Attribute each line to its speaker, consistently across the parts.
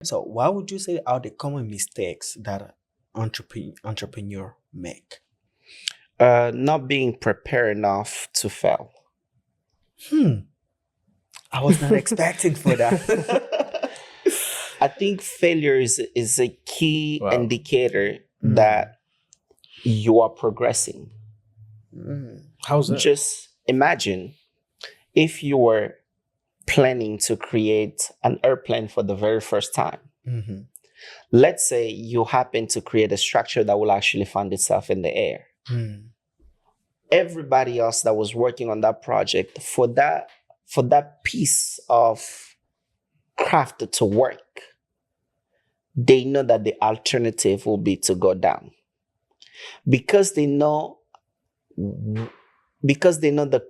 Speaker 1: So, what would you say are the common mistakes that entrepreneur make?
Speaker 2: Not being prepared enough to fail.
Speaker 1: Hmm, I was not expecting for that.
Speaker 2: I think failure is a key
Speaker 3: Wow.
Speaker 2: indicator
Speaker 1: Mm.
Speaker 2: that you are progressing.
Speaker 3: How's that?
Speaker 2: Just imagine if you were planning to create an airplane for the very first time.
Speaker 1: Mm-hmm.
Speaker 2: Let's say you happen to create a structure that will actually find itself in the air.
Speaker 1: Mm.
Speaker 2: Everybody else that was working on that project, for that piece of craft to work, they know that the alternative will be to go down. Because they know the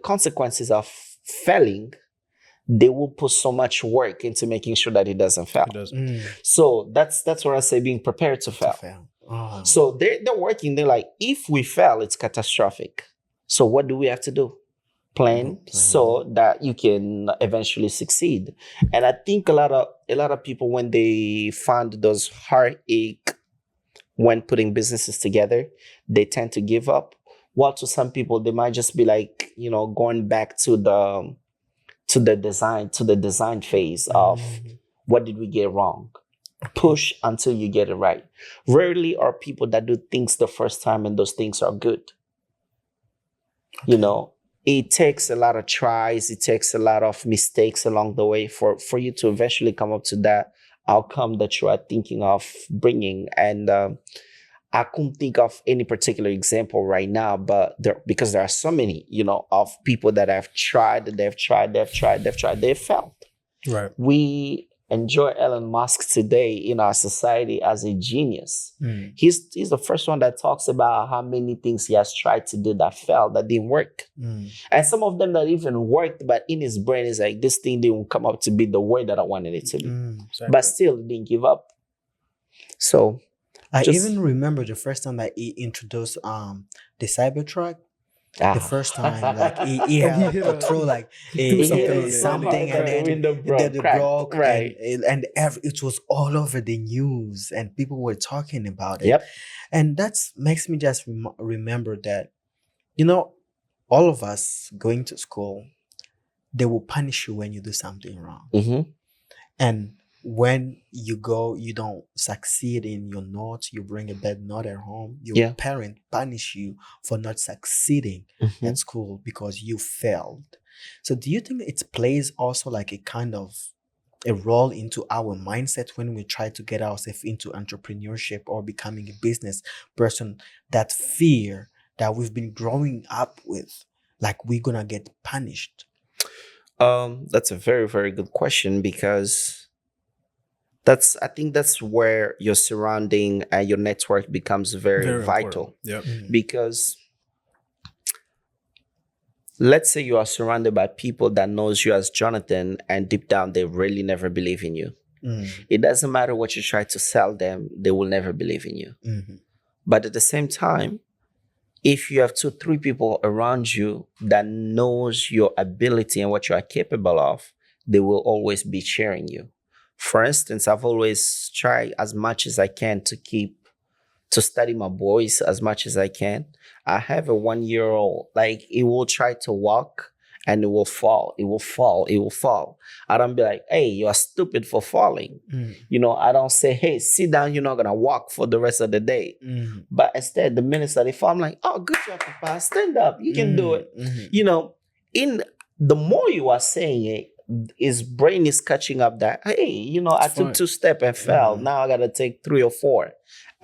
Speaker 2: consequences of failing, they will put so much work into making sure that it doesn't fail.
Speaker 3: It does.
Speaker 2: So that's what I say, being prepared to fail.
Speaker 1: Oh.
Speaker 2: So they're working, they're like, if we fail, it's catastrophic. So what do we have to do? Plan so that you can eventually succeed. And I think a lot of people, when they find those heartache when putting businesses together, they tend to give up. While to some people, they might just be like, going back to the design phase of what did we get wrong? Push until you get it right. Rarely are people that do things the first time and those things are good. It takes a lot of tries, it takes a lot of mistakes along the way for you to eventually come up to that outcome that you are thinking of bringing. And I couldn't think of any particular example right now, but because there are so many, of people that have tried, they've failed.
Speaker 3: Right.
Speaker 2: We enjoy Elon Musk today in our society as a genius. He's the first one that talks about how many things he has tried to do that failed, that didn't work. And some of them that even worked, but in his brain is like, this thing didn't come up to be the way that I wanted it to be.
Speaker 3: Exactly.
Speaker 2: But still, he didn't give up. So
Speaker 1: I even remember the first time that he introduced the Cybertruck. The first time, like he had to throw like something, and then it broke,
Speaker 2: right?
Speaker 1: And it was all over the news, and people were talking about it.
Speaker 2: Yep.
Speaker 1: And that makes me just remember that, all of us going to school, they will punish you when you do something wrong.
Speaker 2: Mm-hmm.
Speaker 1: And when you go, you don't succeed in your notes, you bring a bad note at home, your parent punish you for not succeeding at school because you failed. So do you think it plays also like a kind of a role into our mindset when we try to get ourselves into entrepreneurship or becoming a business person, that fear that we've been growing up with, like we're gonna get punished?
Speaker 2: That's a very, very good question, because I think that's where your surrounding and your network becomes very vital.
Speaker 3: Yep.
Speaker 2: Because let's say you are surrounded by people that knows you as Jonathan, and deep down they really never believe in you. It doesn't matter what you try to sell them, they will never believe in you. But at the same time, if you have 2-3 people around you that knows your ability and what you are capable of, they will always be cheering you. For instance, I've always tried as much as I can to study my boys as much as I can. I have a 1-year-old, like, he will try to walk and it will fall. It will fall. It will fall. I don't be like, hey, you are stupid for falling. I don't say, hey, sit down. You're not going to walk for the rest of the day. But instead, the minute that they fall, I'm like, oh, good job, Papa. Stand up. You can do it. In the more you are saying it, his brain is catching up that, hey, I took 2 steps and fell. Now I got to take 3 or 4.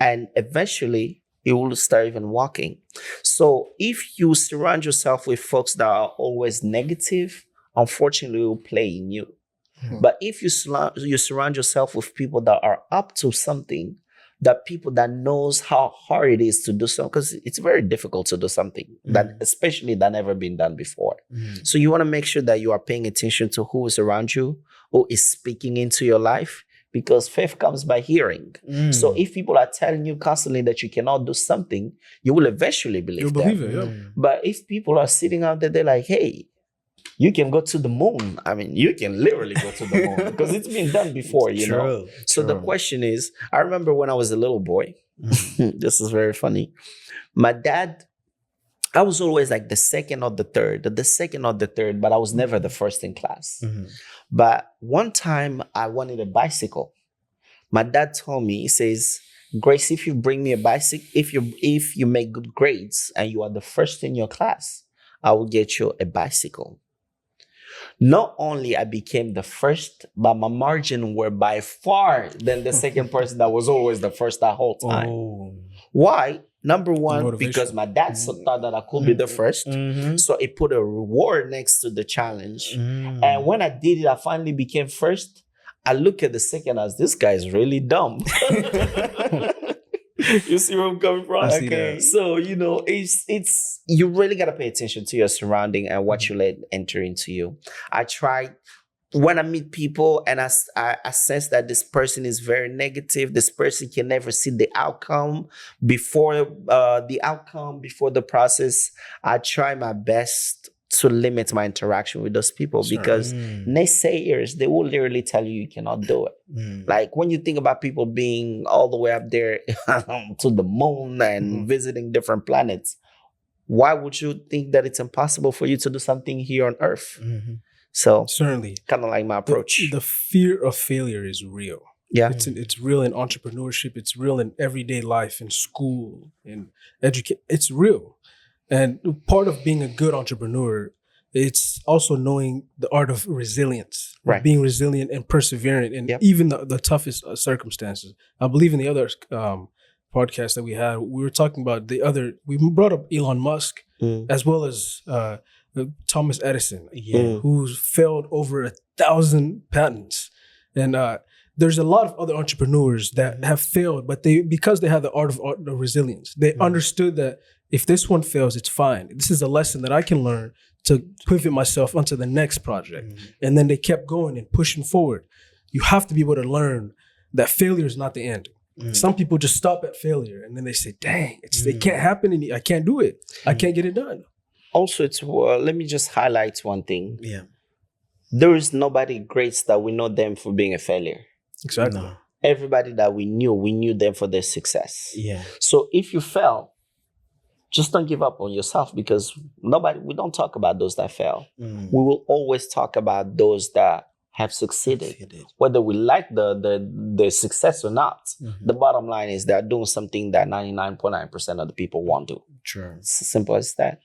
Speaker 2: And eventually, he will start even walking. So if you surround yourself with folks that are always negative, unfortunately, it will play in you. But if you surround yourself with people that are up to something, that people that knows how hard it is to do something, because it's very difficult to do something that, especially that never been done before. So you want to make sure that you are paying attention to who is around you, who is speaking into your life, because faith comes by hearing. So if people are telling you constantly that you cannot do something, you will eventually believe them.
Speaker 3: It, yeah.
Speaker 2: But if people are sitting out there, they're like, hey, You can go to the moon. I mean, you can literally go to the moon because it's been done before, you know. So the question is, I remember when I was a little boy, this is very funny. My dad, I was always like the second or the third, but I was never the first in class. But one time I wanted a bicycle. My dad told me, he says, Grace, if you bring me a bicycle, if you make good grades and you are the first in your class, I will get you a bicycle. Not only I became the first, but my margin were by far than the second person that was always the first that whole time. Why? Number one, because my dad thought that I could be the first. So it put a reward next to the challenge. And when I did it, I finally became first. I look at the second as, this guy is really dumb. You see where I'm coming from?
Speaker 3: Okay.
Speaker 2: So, you know, it's you really got to pay attention to your surrounding and what you let enter into you. I try, when I meet people and I sense that this person is very negative, this person can never see the outcome before the process, I try my best to limit my interaction with those people because naysayers, they will literally tell you cannot do it. Like when you think about people being all the way up there to the moon and visiting different planets, why would you think that it's impossible for you to do something here on Earth? So
Speaker 3: certainly,
Speaker 2: kind of like my approach.
Speaker 3: The fear of failure is real.
Speaker 2: Yeah,
Speaker 3: it's real in entrepreneurship. It's real in everyday life, in school, in education. It's real. And part of being a good entrepreneur, it's also knowing the art of resilience,
Speaker 2: right?
Speaker 3: Being resilient and persevering in even the toughest circumstances. I believe in the other podcast that we had, we were talking about we brought up Elon Musk as well as Thomas Edison, who's failed over 1,000 patents. And there's a lot of other entrepreneurs that have failed, but because they have the art of resilience, they understood that if this one fails, it's fine. This is a lesson that I can learn to pivot myself onto the next project. And then they kept going and pushing forward. You have to be able to learn that failure is not the end. Some people just stop at failure and then they say, dang, it can't happen. And I can't do it. I can't get it done. Also,
Speaker 2: let me just highlight one thing.
Speaker 1: Yeah.
Speaker 2: There is nobody great that we know them for being a failure.
Speaker 3: Exactly.
Speaker 2: No. Everybody that we knew them for their success.
Speaker 1: Yeah.
Speaker 2: So if you fail, just don't give up on yourself because we don't talk about those that fail. We will always talk about those that have succeeded. Whether we like the success or not, the bottom line is they're doing something that 99.9% of the people won't do.
Speaker 1: True.
Speaker 2: It's as simple as that.